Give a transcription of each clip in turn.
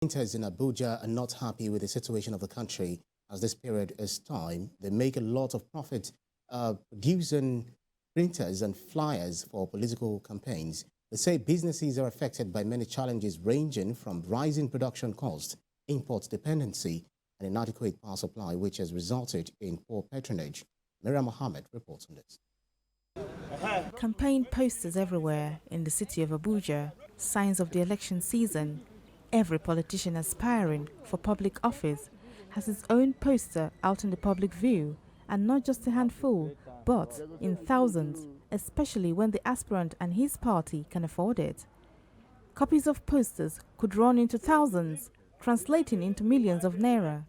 Printers in Abuja are not happy with the situation of the country as this period is time. They make a lot of profit producing printers and flyers for political campaigns. They say businesses are affected by many challenges ranging from rising production costs, import dependency, and inadequate power supply, which has resulted in poor patronage. Miriam Mohammed reports on this. Campaign posters everywhere in the city of Abuja, signs of the election season. Every politician aspiring for public office has his own poster out in the public view, and not just a handful, but in thousands, especially when the aspirant and his party can afford it. Copies of posters could run into thousands, translating into millions of naira.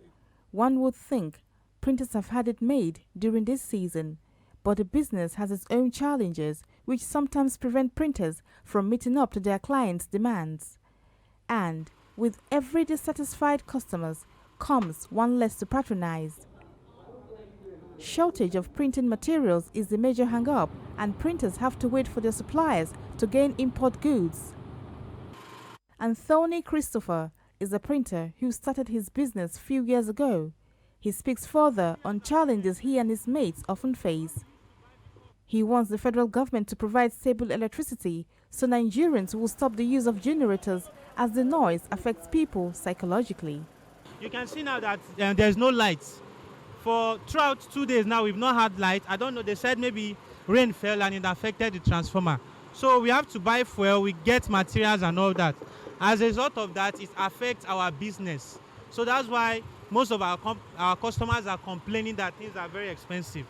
One would think printers have had it made during this season, but the business has its own challenges which sometimes prevent printers from meeting up to their clients' demands. And with every dissatisfied customers comes one less to patronize. Shortage of printing materials is the major hang-up, and printers have to wait for their suppliers to gain import goods. Anthony Christopher is a printer who started his business few years ago. He speaks further on challenges he and his mates often face. He wants the federal government to provide stable electricity so Nigerians will stop the use of generators as the noise affects people psychologically. You can see now that there's no lights. For throughout 2 days now, we've not had light. I don't know, they said maybe rain fell and it affected the transformer. So we have to buy fuel, we get materials and all that. As a result of that, it affects our business. So that's why most of our customers are complaining that things are very expensive.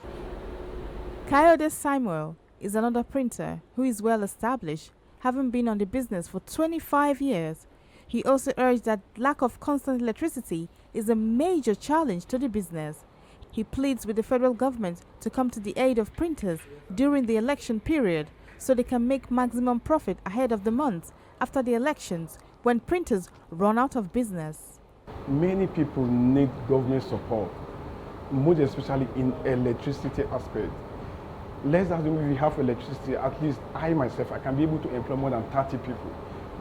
Kayode Samuel is another printer who is well established, having been on the business for 25 years. He also urged that lack of constant electricity is a major challenge to the business. He pleads with the federal government to come to the aid of printers during the election period so they can make maximum profit ahead of the months after the elections when printers run out of business. Many people need government support, most especially in electricity aspect. Let's assume if we have electricity, at least I myself, I can be able to employ more than 30 people.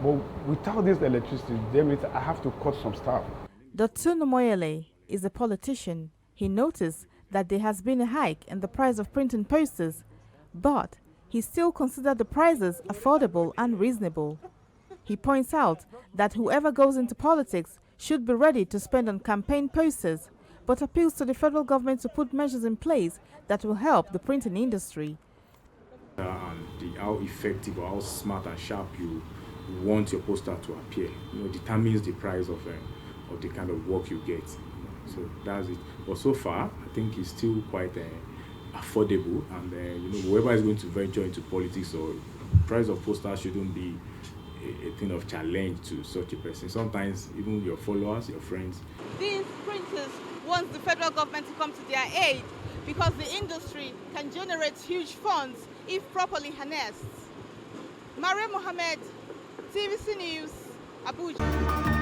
But without this electricity, then I have to cut some staff. Dr. Moyele is a politician. He noticed that there has been a hike in the price of printing posters, but he still considers the prices affordable and reasonable. He points out that whoever goes into politics should be ready to spend on campaign posters, but appeals to the federal government to put measures in place that will help the printing industry. How effective or how smart and sharp you want your poster to appear, determines the price of the kind of work you get. So that's it. But so far, I think it's still quite affordable, and whoever is going to venture into politics, or price of posters shouldn't be a thing of challenge to such a person. Sometimes even your followers, your friends. These printers want the federal government to come to their aid because the industry can generate huge funds if properly harnessed. Miriam Mohammed, TVC News, Abuja.